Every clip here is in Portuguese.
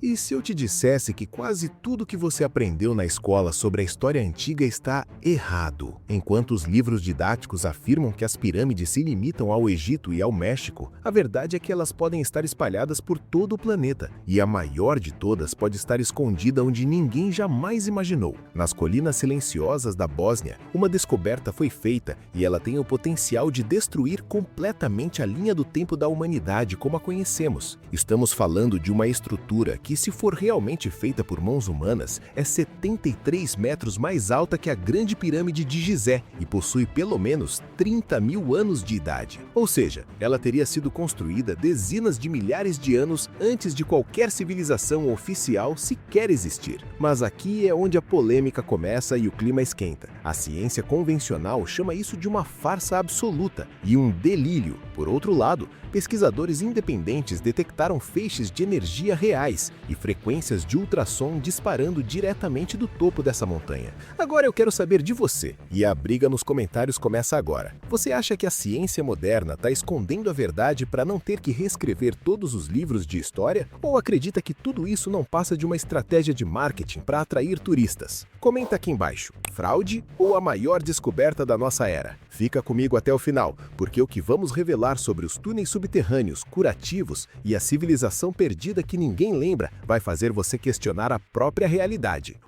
E se eu te dissesse que quase tudo que você aprendeu na escola sobre a história antiga está errado? Enquanto os livros didáticos afirmam que as pirâmides se limitam ao Egito e ao México, a verdade é que elas podem estar espalhadas por todo o planeta, e a maior de todas pode estar escondida onde ninguém jamais imaginou. Nas colinas silenciosas da Bósnia, uma descoberta foi feita e ela tem o potencial de destruir completamente a linha do tempo da humanidade como a conhecemos. Estamos falando de uma estrutura que, se for realmente feita por mãos humanas, é 73 metros mais alta que a Grande Pirâmide de Gizé e possui pelo menos 30 mil anos de idade. Ou seja, ela teria sido construída dezenas de milhares de anos antes de qualquer civilização oficial sequer existir. Mas aqui é onde a polêmica começa e o clima esquenta. A ciência convencional chama isso de uma farsa absoluta e um delírio. Por outro lado, pesquisadores independentes detectaram feixes de energia reais e frequências de ultrassom disparando diretamente do topo dessa montanha. Agora eu quero saber de você, e a briga nos comentários começa agora. Você acha que a ciência moderna está escondendo a verdade para não ter que reescrever todos os livros de história? Ou acredita que tudo isso não passa de uma estratégia de marketing para atrair turistas? Comenta aqui embaixo. Fraude ou a maior descoberta da nossa era? Fica comigo até o final, porque o que vamos revelar sobre os túneis subterrâneos, curativos e a civilização perdida que ninguém lembra vai fazer você questionar a própria realidade.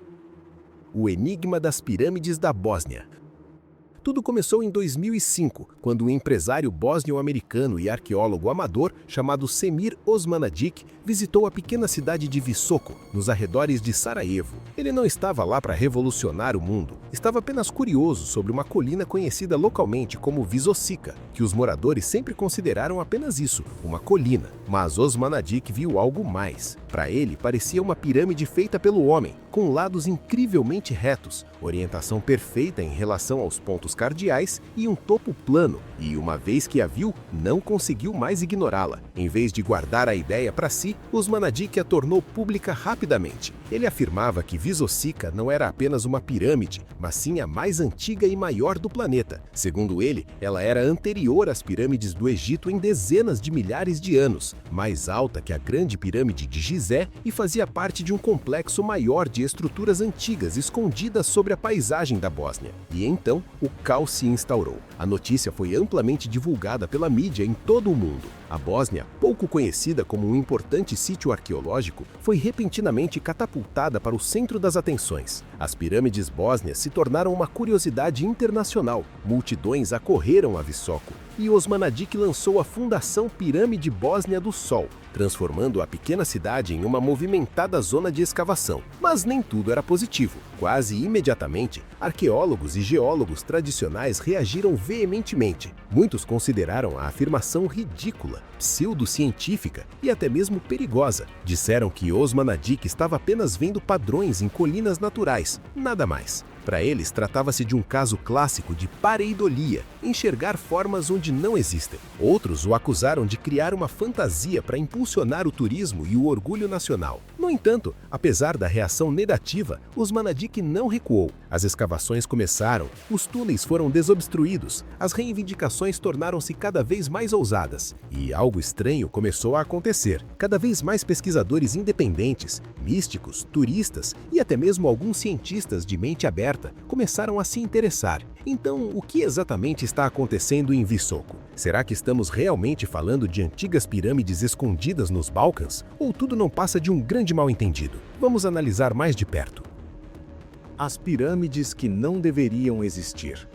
O enigma das pirâmides da Bósnia. Tudo começou em 2005, quando um empresário bósnio-americano e arqueólogo amador chamado Semir Osmanagić visitou a pequena cidade de Visoko, nos arredores de Sarajevo. Ele não estava lá para revolucionar o mundo, estava apenas curioso sobre uma colina conhecida localmente como Visosica, que os moradores sempre consideraram apenas isso, uma colina. Mas Osmanagić viu algo mais. Para ele, parecia uma pirâmide feita pelo homem, com lados incrivelmente retos, orientação perfeita em relação aos pontos cardeais e um topo plano, e uma vez que a viu, não conseguiu mais ignorá-la. Em vez de guardar a ideia para si, Osmanagić a tornou pública rapidamente. Ele afirmava que Visosica não era apenas uma pirâmide, mas sim a mais antiga e maior do planeta. Segundo ele, ela era anterior às pirâmides do Egito em dezenas de milhares de anos, mais alta que a Grande Pirâmide de Gizé e fazia parte de um complexo maior de estruturas antigas escondidas sobre a paisagem da Bósnia. E então, o caos se instaurou. A notícia foi amplamente divulgada pela mídia em todo o mundo. A Bósnia, pouco conhecida como um importante sítio arqueológico, foi repentinamente catapultada para o centro das atenções. As pirâmides bósnias se tornaram uma curiosidade internacional. Multidões acorreram a Visoko e Osmanagić lançou a Fundação Pirâmide Bósnia do Sol, transformando a pequena cidade em uma movimentada zona de escavação. Mas nem tudo era positivo. Quase imediatamente, arqueólogos e geólogos tradicionais reagiram veementemente. Muitos consideraram a afirmação ridícula, pseudocientífica e até mesmo perigosa. Disseram que Osmanagić estava apenas vendo padrões em colinas naturais, nada mais. Para eles, tratava-se de um caso clássico de pareidolia, enxergar formas onde não existem. Outros o acusaram de criar uma fantasia para impulsionar o turismo e o orgulho nacional. No entanto, apesar da reação negativa, Osmanagić não recuou. As escavações começaram, os túneis foram desobstruídos, as reivindicações tornaram-se cada vez mais ousadas. E algo estranho começou a acontecer. Cada vez mais pesquisadores independentes, místicos, turistas e até mesmo alguns cientistas de mente aberta começaram a se interessar. Então, o que exatamente está acontecendo em Visoko? Será que estamos realmente falando de antigas pirâmides escondidas nos Balcãs? Ou tudo não passa de um grande mal-entendido? Vamos analisar mais de perto. As pirâmides que não deveriam existir.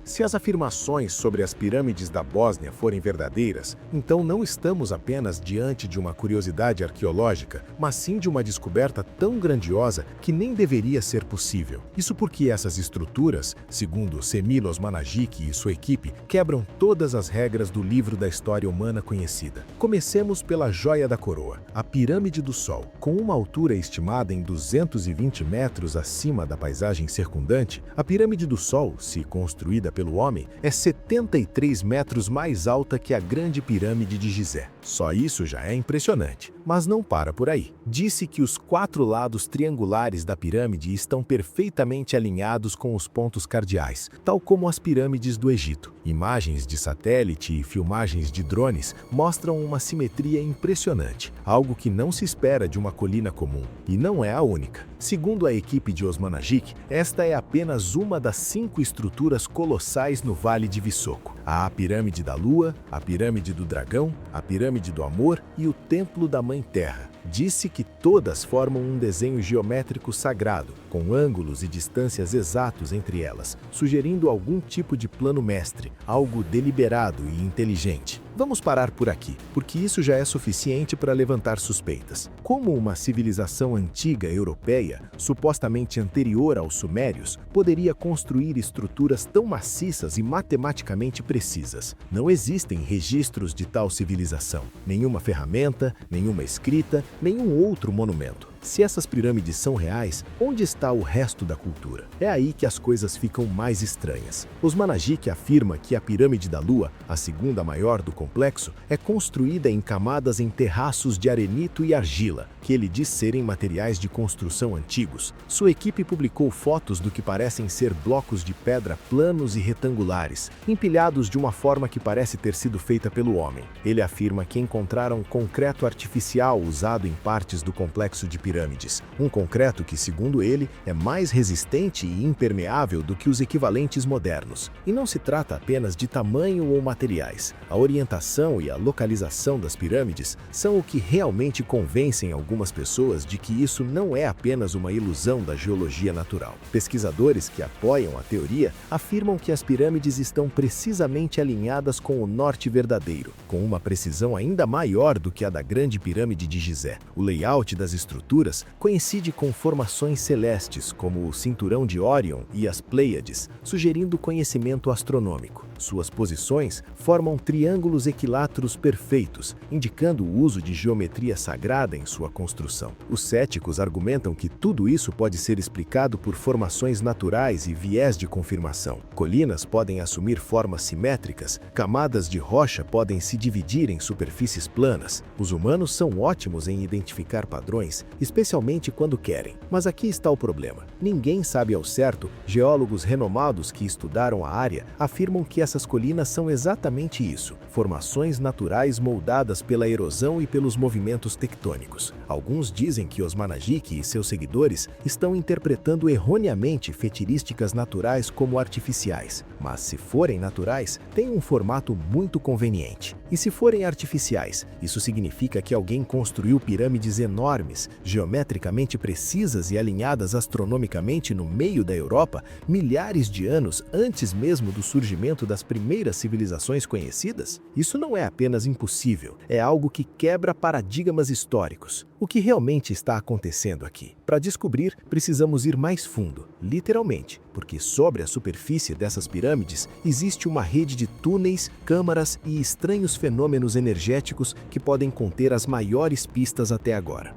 Se as afirmações sobre as pirâmides da Bósnia forem verdadeiras, então não estamos apenas diante de uma curiosidade arqueológica, mas sim de uma descoberta tão grandiosa que nem deveria ser possível. Isso porque essas estruturas, segundo Semir Osmanagić e sua equipe, quebram todas as regras do livro da história humana conhecida. Comecemos pela joia da coroa, a Pirâmide do Sol. Com uma altura estimada em 220 metros acima da paisagem circundante, a Pirâmide do Sol, se construída pelo homem, é 73 metros mais alta que a Grande Pirâmide de Gizé. Só isso já é impressionante. Mas não para por aí. Disse que os 4 lados triangulares da pirâmide estão perfeitamente alinhados com os pontos cardeais, tal como as pirâmides do Egito. Imagens de satélite e filmagens de drones mostram uma simetria impressionante, algo que não se espera de uma colina comum, e não é a única. Segundo a equipe de Osmanagic, esta é apenas uma das 5 estruturas colossais no Vale de Visoko. Há a Pirâmide da Lua, a Pirâmide do Dragão, a Pirâmide do Amor e o Templo da Mãe Terra. Disse que todas formam um desenho geométrico sagrado, com ângulos e distâncias exatos entre elas, sugerindo algum tipo de plano mestre, algo deliberado e inteligente. Vamos parar por aqui, porque isso já é suficiente para levantar suspeitas. Como uma civilização antiga europeia, supostamente anterior aos sumérios, poderia construir estruturas tão maciças e matematicamente precisas? Não existem registros de tal civilização, nenhuma ferramenta, nenhuma escrita, nenhum outro monumento. Se essas pirâmides são reais, onde está o resto da cultura? É aí que as coisas ficam mais estranhas. Osmanagic afirma que a Pirâmide da Lua, a segunda maior do complexo, é construída em camadas em terraços de arenito e argila, que ele diz serem materiais de construção antigos. Sua equipe publicou fotos do que parecem ser blocos de pedra planos e retangulares, empilhados de uma forma que parece ter sido feita pelo homem. Ele afirma que encontraram concreto artificial usado em partes do complexo de pirâmides, um concreto que, segundo ele, é mais resistente e impermeável do que os equivalentes modernos. E não se trata apenas de tamanho ou materiais. A orientação e a localização das pirâmides são o que realmente convencem algumas pessoas de que isso não é apenas uma ilusão da geologia natural. Pesquisadores que apoiam a teoria afirmam que as pirâmides estão precisamente alinhadas com o norte verdadeiro, com uma precisão ainda maior do que a da Grande Pirâmide de Gizé. O layout das estruturas coincide com formações celestes, como o Cinturão de Órion e as Pleiades, sugerindo conhecimento astronômico. Suas posições formam triângulos equiláteros perfeitos, indicando o uso de geometria sagrada em sua construção. Os céticos argumentam que tudo isso pode ser explicado por formações naturais e viés de confirmação. Colinas podem assumir formas simétricas, camadas de rocha podem se dividir em superfícies planas. Os humanos são ótimos em identificar padrões, especialmente quando querem. Mas aqui está o problema. Ninguém sabe ao certo. Geólogos renomados que estudaram a área afirmam que essas colinas são exatamente isso, formações naturais moldadas pela erosão e pelos movimentos tectônicos. Alguns dizem que Osmanagic e seus seguidores estão interpretando erroneamente fetirísticas naturais como artificiais. Mas se forem naturais, têm um formato muito conveniente. E se forem artificiais, isso significa que alguém construiu pirâmides enormes, geometricamente precisas e alinhadas astronomicamente no meio da Europa, milhares de anos antes mesmo do surgimento das primeiras civilizações conhecidas? Isso não é apenas impossível, é algo que quebra paradigmas históricos. O que realmente está acontecendo aqui? Para descobrir, precisamos ir mais fundo, literalmente, porque sobre a superfície dessas pirâmides existe uma rede de túneis, câmaras e estranhos fenômenos energéticos que podem conter as maiores pistas até agora.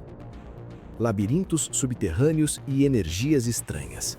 Labirintos subterrâneos e energias estranhas.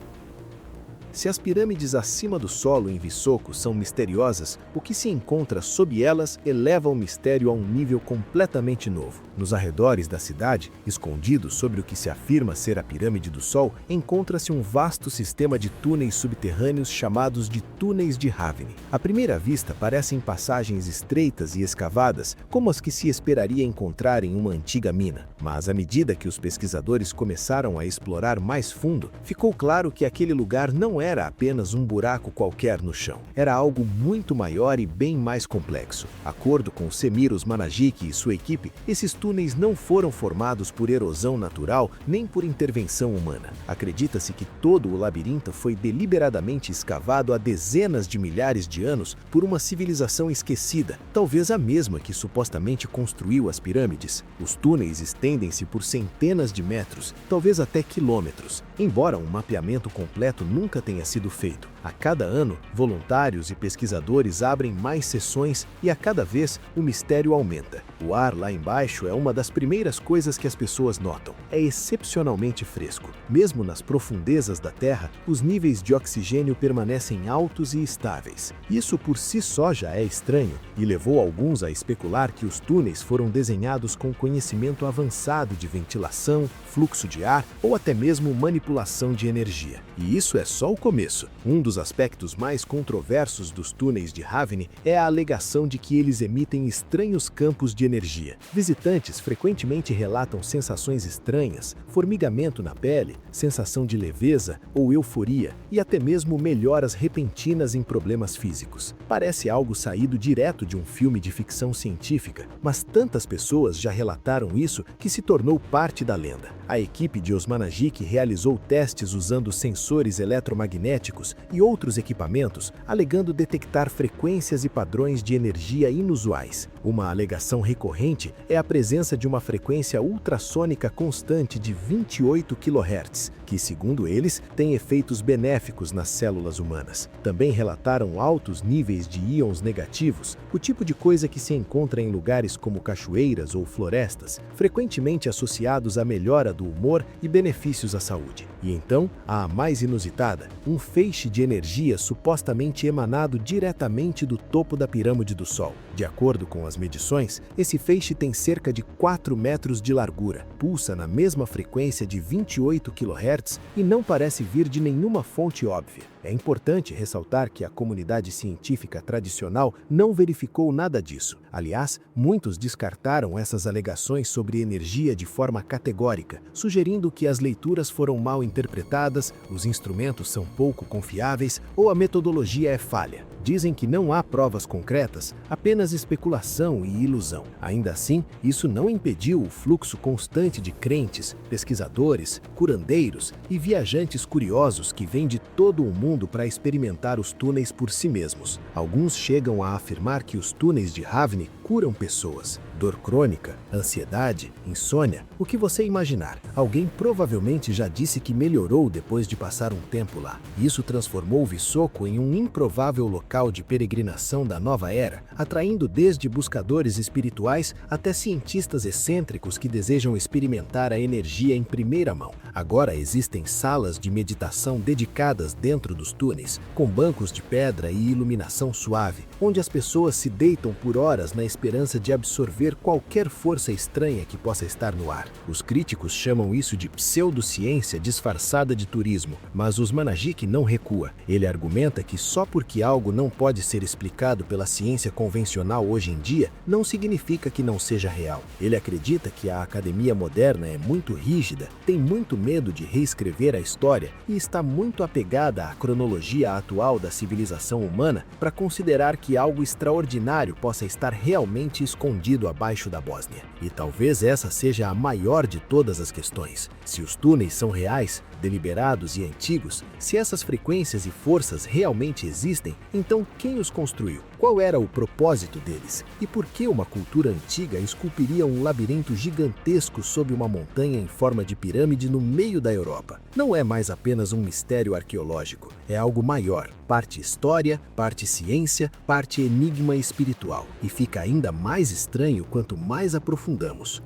Se as pirâmides acima do solo em Visoko são misteriosas, o que se encontra sob elas eleva o mistério a um nível completamente novo. Nos arredores da cidade, escondido sobre o que se afirma ser a Pirâmide do Sol, encontra-se um vasto sistema de túneis subterrâneos chamados de túneis de Ravni. À primeira vista, parecem passagens estreitas e escavadas, como as que se esperaria encontrar em uma antiga mina. Mas à medida que os pesquisadores começaram a explorar mais fundo, ficou claro que aquele lugar não era apenas um buraco qualquer no chão. Era algo muito maior e bem mais complexo. De acordo com Semir Osmanagic e sua equipe, esses túneis não foram formados por erosão natural nem por intervenção humana. Acredita-se que todo o labirinto foi deliberadamente escavado há dezenas de milhares de anos por uma civilização esquecida, talvez a mesma que supostamente construiu as pirâmides. Os túneis estendem-se por centenas de metros, talvez até quilômetros. Embora um mapeamento completo nunca tenha sido feito, A cada ano, voluntários e pesquisadores abrem mais sessões e a cada vez o mistério aumenta. O ar lá embaixo é uma das primeiras coisas que as pessoas notam. É excepcionalmente fresco. Mesmo nas profundezas da Terra, os níveis de oxigênio permanecem altos e estáveis. Isso por si só já é estranho e levou alguns a especular que os túneis foram desenhados com conhecimento avançado de ventilação, fluxo de ar ou até mesmo manipulação de energia. E isso é só o começo. Um dos aspectos mais controversos dos túneis de Haveni é a alegação de que eles emitem estranhos campos de energia. Visitantes frequentemente relatam sensações estranhas, formigamento na pele, sensação de leveza ou euforia e até mesmo melhoras repentinas em problemas físicos. Parece algo saído direto de um filme de ficção científica, mas tantas pessoas já relataram isso que se tornou parte da lenda. A equipe de Osmanagic realizou testes usando sensores eletromagnéticos e outros equipamentos, alegando detectar frequências e padrões de energia inusuais. Uma alegação recorrente é a presença de uma frequência ultrassônica constante de 28 kHz, que, segundo eles, tem efeitos benéficos nas células humanas. Também relataram altos níveis de íons negativos, o tipo de coisa que se encontra em lugares como cachoeiras ou florestas, frequentemente associados à melhora do humor e benefícios à saúde. E então, a mais inusitada, um feixe de energia supostamente emanado diretamente do topo da pirâmide do Sol. De acordo com as medições, esse feixe tem cerca de 4 metros de largura, pulsa na mesma frequência de 28 kHz e não parece vir de nenhuma fonte óbvia. É importante ressaltar que a comunidade científica tradicional não verificou nada disso. Aliás, muitos descartaram essas alegações sobre energia de forma categórica, sugerindo que as leituras foram mal interpretadas, os instrumentos são pouco confiáveis ou a metodologia é falha. Dizem que não há provas concretas, apenas especulação e ilusão. Ainda assim, isso não impediu o fluxo constante de crentes, pesquisadores, curandeiros e viajantes curiosos que vêm de todo o mundo para experimentar os túneis por si mesmos. Alguns chegam a afirmar que os túneis de Haveni curam pessoas. Dor crônica, ansiedade, insônia, o que você imaginar. Alguém provavelmente já disse que melhorou depois de passar um tempo lá. Isso transformou Visoko em um improvável local de peregrinação da nova era, atraindo desde buscadores espirituais até cientistas excêntricos que desejam experimentar a energia em primeira mão. Agora existem salas de meditação dedicadas dentro dos túneis, com bancos de pedra e iluminação suave, onde as pessoas se deitam por horas na esperança de absorver qualquer força estranha que possa estar no ar. Os críticos chamam isso de pseudociência disfarçada de turismo, mas Osmanagic não recua. Ele argumenta que só porque algo não pode ser explicado pela ciência convencional hoje em dia, não significa que não seja real. Ele acredita que a academia moderna é muito rígida, tem muito medo de reescrever a história e está muito apegada à cronologia atual da civilização humana para considerar que algo extraordinário possa estar realmente escondido abaixo da Bósnia. E talvez essa seja a maior de todas as questões. Se os túneis são reais, deliberados e antigos, se essas frequências e forças realmente existem, então quem os construiu? Qual era o propósito deles? E por que uma cultura antiga esculpiria um labirinto gigantesco sob uma montanha em forma de pirâmide no meio da Europa? Não é mais apenas um mistério arqueológico, é algo maior, parte história, parte ciência, parte enigma espiritual. E fica ainda mais estranho quanto mais aprofundamos.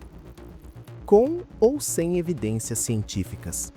Com ou sem evidências científicas.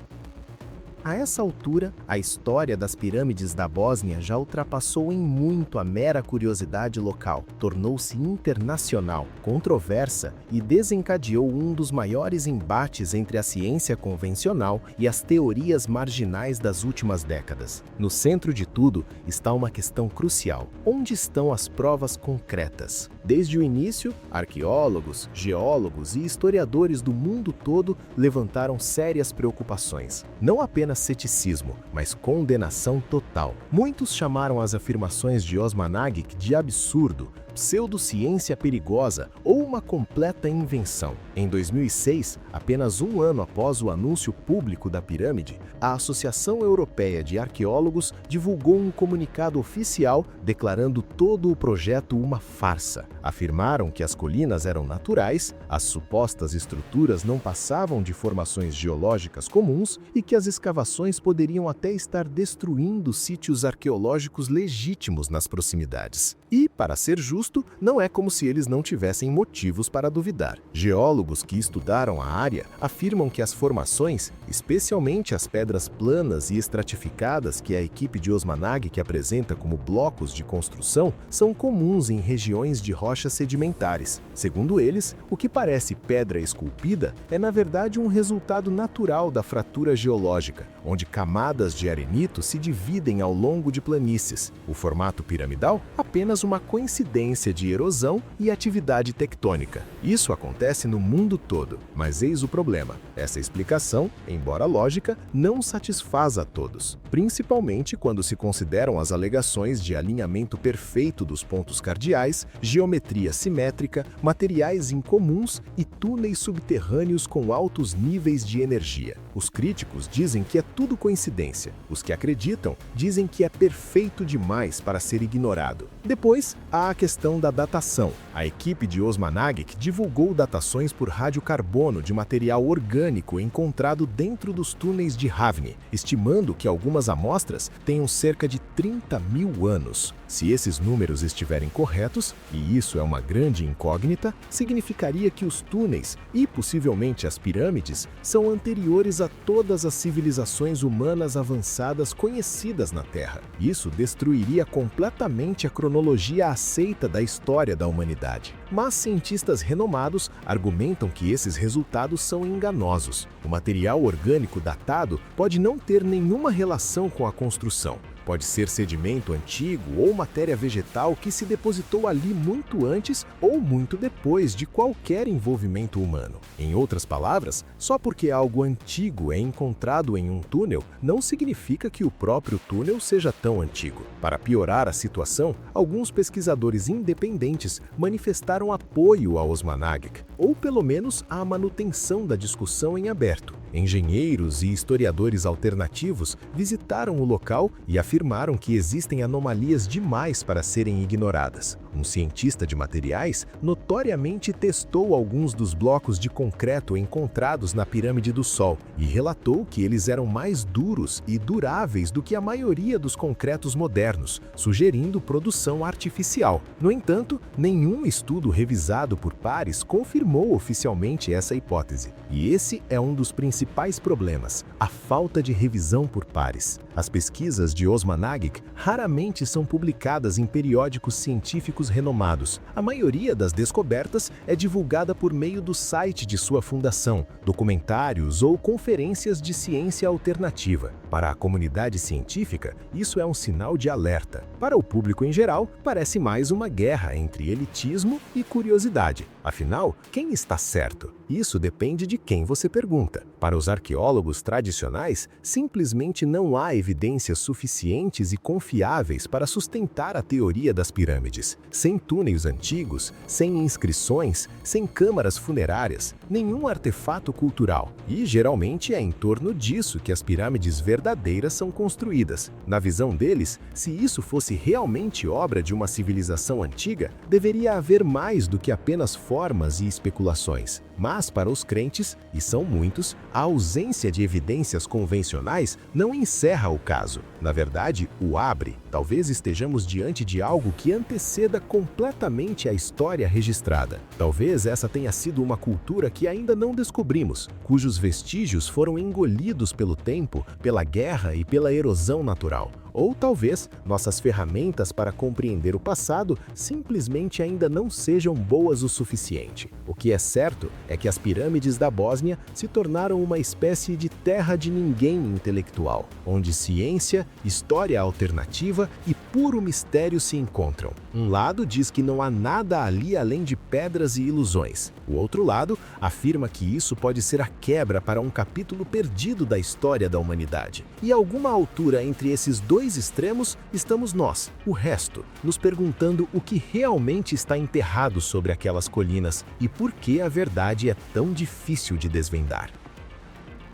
A essa altura, a história das pirâmides da Bósnia já ultrapassou em muito a mera curiosidade local, tornou-se internacional, controversa e desencadeou um dos maiores embates entre a ciência convencional e as teorias marginais das últimas décadas. No centro de tudo está uma questão crucial: onde estão as provas concretas? Desde o início, arqueólogos, geólogos e historiadores do mundo todo levantaram sérias preocupações. Não apenas ceticismo, mas condenação total. Muitos chamaram as afirmações de Osmanagic de absurdo, pseudociência perigosa ou uma completa invenção. Em 2006, apenas um ano após o anúncio público da pirâmide, a Associação Europeia de Arqueólogos divulgou um comunicado oficial declarando todo o projeto uma farsa. Afirmaram que as colinas eram naturais, as supostas estruturas não passavam de formações geológicas comuns e que as escavações escavações poderiam até estar destruindo sítios arqueológicos legítimos nas proximidades. E, para ser justo, não é como se eles não tivessem motivos para duvidar. Geólogos que estudaram a área afirmam que as formações, especialmente as pedras planas e estratificadas que a equipe de Osmanagic apresenta como blocos de construção, são comuns em regiões de rochas sedimentares. Segundo eles, o que parece pedra esculpida é na verdade um resultado natural da fratura geológica, onde camadas de arenito se dividem ao longo de planícies. O formato piramidal, apenas uma coincidência de erosão e atividade tectônica. Isso acontece no mundo todo, mas eis o problema. Essa explicação, embora lógica, não satisfaz a todos, principalmente quando se consideram as alegações de alinhamento perfeito dos pontos cardeais, geometria simétrica, materiais incomuns e túneis subterrâneos com altos níveis de energia. Os críticos dizem que é tudo coincidência. Os que acreditam dizem que é perfeito demais para ser ignorado. Depois, há a questão da datação. A equipe de Osmanagic divulgou datações por radiocarbono de material orgânico encontrado dentro dos túneis de Havni, estimando que algumas amostras tenham cerca de 30.000 anos. Se esses números estiverem corretos, e isso é uma grande incógnita, significaria que os túneis e possivelmente as pirâmides são anteriores a todas as civilizações humanas avançadas conhecidas na Terra. Isso destruiria completamente a cronologia aceita da história da humanidade. Mas cientistas renomados argumentam que esses resultados são enganosos. O material orgânico datado pode não ter nenhuma relação com a construção. Pode ser sedimento antigo ou matéria vegetal que se depositou ali muito antes ou muito depois de qualquer envolvimento humano. Em outras palavras, só porque algo antigo é encontrado em um túnel, não significa que o próprio túnel seja tão antigo. Para piorar a situação, alguns pesquisadores independentes manifestaram apoio a Osmanagic, ou pelo menos à manutenção da discussão em aberto. Engenheiros e historiadores alternativos visitaram o local e afirmaram que existem anomalias demais para serem ignoradas. Um cientista de materiais notoriamente testou alguns dos blocos de concreto encontrados na Pirâmide do Sol e relatou que eles eram mais duros e duráveis do que a maioria dos concretos modernos, sugerindo produção artificial. No entanto, nenhum estudo revisado por pares confirmou oficialmente essa hipótese. E esse é um dos principais problemas, a falta de revisão por pares. As pesquisas de Osmanagic raramente são publicadas em periódicos científicos renomados. A maioria das descobertas é divulgada por meio do site de sua fundação, documentários ou conferências de ciência alternativa. Para a comunidade científica, isso é um sinal de alerta. Para o público em geral, parece mais uma guerra entre elitismo e curiosidade. Afinal, quem está certo? Isso depende de quem você pergunta. Para os arqueólogos tradicionais, simplesmente não há evidências suficientes e confiáveis para sustentar a teoria das pirâmides. Sem túneis antigos, sem inscrições, sem câmaras funerárias, nenhum artefato cultural. E geralmente é em torno disso que as pirâmides verdadeiras são construídas. Na visão deles, se isso fosse realmente obra de uma civilização antiga, deveria haver mais do que apenas formas e especulações. Mas para os crentes, e são muitos, a ausência de evidências convencionais não encerra o caso. Na verdade, o abre. Talvez estejamos diante de algo que anteceda completamente a história registrada. Talvez essa tenha sido uma cultura que ainda não descobrimos, cujos vestígios foram engolidos pelo tempo, pela guerra e pela erosão natural. Ou talvez nossas ferramentas para compreender o passado simplesmente ainda não sejam boas o suficiente. O que é certo é que as pirâmides da Bósnia se tornaram uma espécie de terra de ninguém intelectual, onde ciência, história alternativa e puro mistério se encontram. Um lado diz que não há nada ali além de pedras e ilusões. O outro lado afirma que isso pode ser a quebra para um capítulo perdido da história da humanidade. E a alguma altura entre esses dois extremos estamos nós, o resto, nos perguntando o que realmente está enterrado sobre aquelas colinas e por que a verdade é tão difícil de desvendar.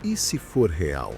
E se for real?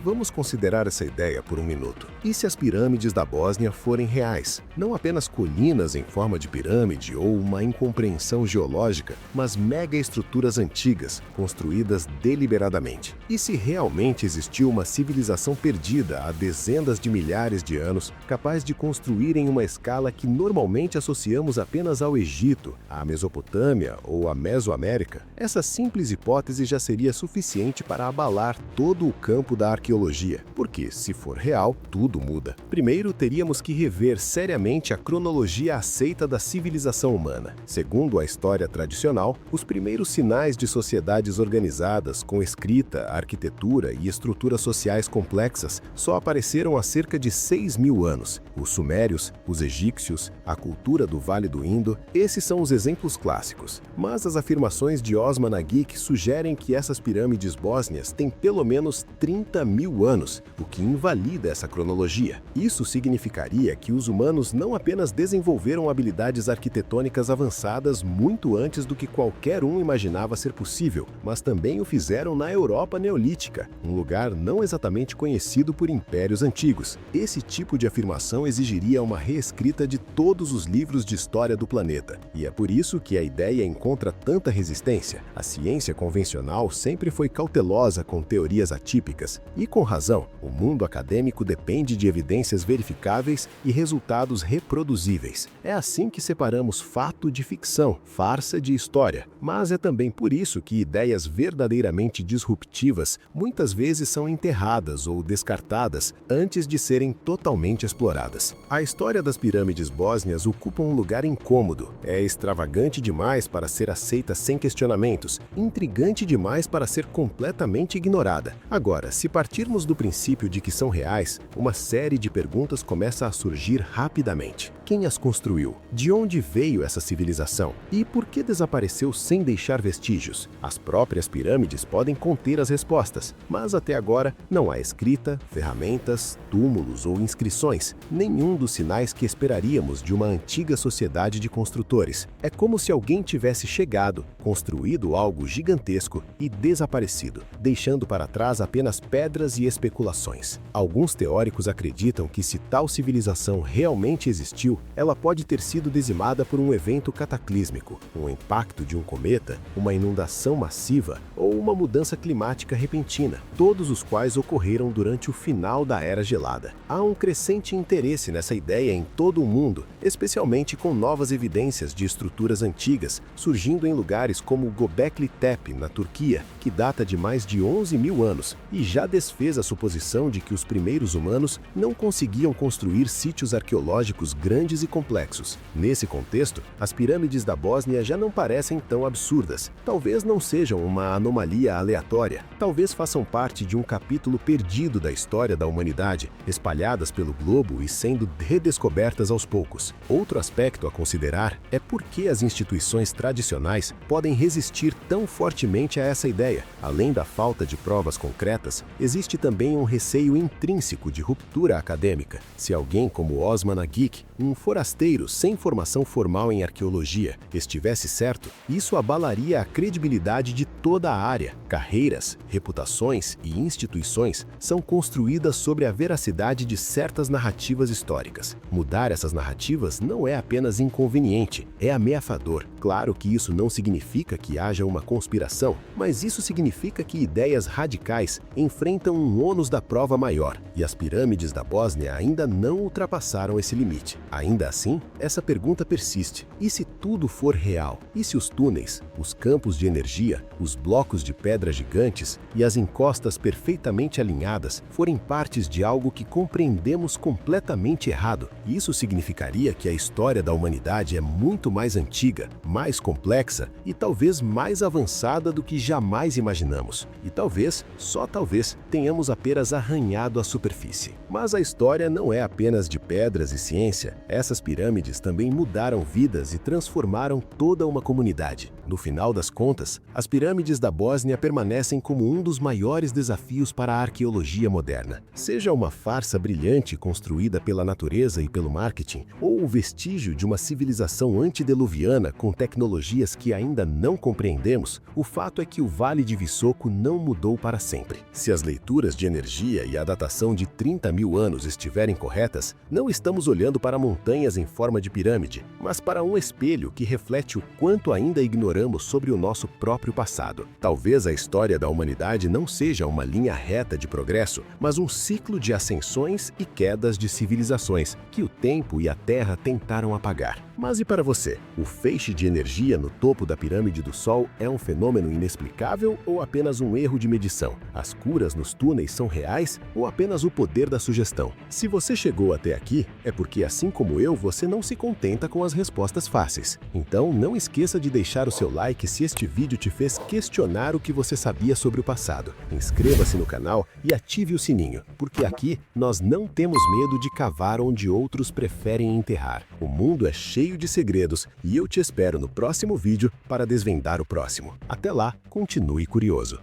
Vamos considerar essa ideia por um minuto. E se as pirâmides da Bósnia forem reais? Não apenas colinas em forma de pirâmide ou uma incompreensão geológica, mas megaestruturas antigas, construídas deliberadamente. E se realmente existiu uma civilização perdida há dezenas de milhares de anos, capaz de construir em uma escala que normalmente associamos apenas ao Egito, à Mesopotâmia ou à Mesoamérica, essa simples hipótese já seria suficiente para abalar todo o campo da arqueologia, porque, se for real, tudo muda. Primeiro, teríamos que rever seriamente a cronologia aceita da civilização humana. Segundo a história tradicional, os primeiros sinais de sociedades organizadas com escrita, arquitetura e estruturas sociais complexas só apareceram há cerca de 6.000 anos. Os sumérios, os egípcios, a cultura do Vale do Indo, esses são os exemplos clássicos. Mas as afirmações de Osman Agik sugerem que essas pirâmides bósnias têm pelo menos 30.000 anos, o que invalida essa cronologia. Isso significaria que os humanos não apenas desenvolveram habilidades arquitetônicas avançadas muito antes do que qualquer um imaginava ser possível, mas também o fizeram na Europa Neolítica, um lugar não exatamente conhecido por impérios antigos. Esse tipo de afirmação exigiria uma reescrita de todos os livros de história do planeta, e é por isso que a ideia encontra tanta resistência. A ciência convencional sempre foi cautelosa com teorias atípicas, e com razão. O mundo acadêmico depende de evidências verificáveis e resultados reproduzíveis. É assim que separamos fato de ficção, farsa de história. Mas é também por isso que ideias verdadeiramente disruptivas muitas vezes são enterradas ou descartadas antes de serem totalmente exploradas. A história das pirâmides bósnias ocupa um lugar incômodo. É extravagante demais para ser aceita sem questionamentos, intrigante demais para ser completamente ignorada. Agora, se partirmos do princípio de que são reais, uma série de perguntas começa a surgir rapidamente. Quem as construiu? De onde veio essa civilização? E por que desapareceu sem deixar vestígios? As próprias pirâmides podem conter as respostas, mas até agora não há escrita, ferramentas, túmulos ou inscrições, nenhum dos sinais que esperaríamos de uma antiga sociedade de construtores. É como se alguém tivesse chegado, construído algo gigantesco e desaparecido, deixando para trás apenas pedras e especulações. Alguns teóricos acreditam que se tal civilização realmente existiu, ela pode ter sido dizimada por um evento cataclísmico, um impacto de um cometa, uma inundação massiva ou uma mudança climática repentina, todos os quais ocorreram durante o final da Era Gelada. Há um crescente interesse nessa ideia em todo o mundo, especialmente com novas evidências de estruturas antigas surgindo em lugares como Göbekli Tepe, na Turquia, que data de mais de 11.000 anos e já desfez a suposição de que os primeiros humanos não conseguiam construir sítios arqueológicos grandes e complexos. Nesse contexto, as pirâmides da Bósnia já não parecem tão absurdas. Talvez não sejam uma anomalia aleatória, talvez façam parte de um capítulo perdido da história da humanidade, espalhadas pelo globo e sendo redescobertas aos poucos. Outro aspecto a considerar é por que as instituições tradicionais podem resistir tão fortemente a essa ideia. Além da falta de provas concretas, existe também um receio intrínseco de ruptura acadêmica. Se alguém como Osman Agik, um forasteiro sem formação formal em arqueologia, estivesse certo, isso abalaria a credibilidade de toda a área. Carreiras, reputações e instituições são construídas sobre a veracidade de certas narrativas históricas. Mudar essas narrativas não é apenas inconveniente, é ameaçador. Claro que isso não significa que haja uma conspiração, mas isso significa que ideias radicais enfrentam um ônus da prova maior, e as pirâmides da Bósnia ainda não ultrapassaram esse limite. Ainda assim, essa pergunta persiste. E se tudo for real? E se os túneis, os campos de energia, os blocos de pedra gigantes e as encostas perfeitamente alinhadas forem partes de algo que compreendemos completamente errado? Isso significaria que a história da humanidade é muito mais antiga, mais complexa e talvez mais avançada do que jamais imaginamos. E talvez, só talvez, tenhamos apenas arranhado a superfície. Mas a história não é apenas de pedras e ciência, Essas pirâmides também mudaram vidas e transformaram toda uma comunidade. No final das contas, as pirâmides da Bósnia permanecem como um dos maiores desafios para a arqueologia moderna. Seja uma farsa brilhante construída pela natureza e pelo marketing, ou o vestígio de uma civilização antediluviana com tecnologias que ainda não compreendemos, o fato é que o Vale de Visoko não mudou para sempre. Se as leituras de energia e a datação de 30 mil anos estiverem corretas, não estamos olhando para montanhas em forma de pirâmide, mas para um espelho que reflete o quanto ainda ignoramos sobre o nosso próprio passado. Talvez a história da humanidade não seja uma linha reta de progresso, mas um ciclo de ascensões e quedas de civilizações que o tempo e a Terra tentaram apagar. Mas e para você? O feixe de energia no topo da pirâmide do Sol é um fenômeno inexplicável ou apenas um erro de medição? As curas nos túneis são reais ou apenas o poder da sugestão? Se você chegou até aqui, é porque, assim como eu, você não se contenta com as respostas fáceis. Então, não esqueça de deixar o seu like se este vídeo te fez questionar o que você sabia sobre o passado. Inscreva-se no canal e ative o sininho, porque aqui nós não temos medo de cavar onde outros preferem enterrar. O mundo é cheio de segredos e eu te espero no próximo vídeo para desvendar o próximo. Até lá, continue curioso.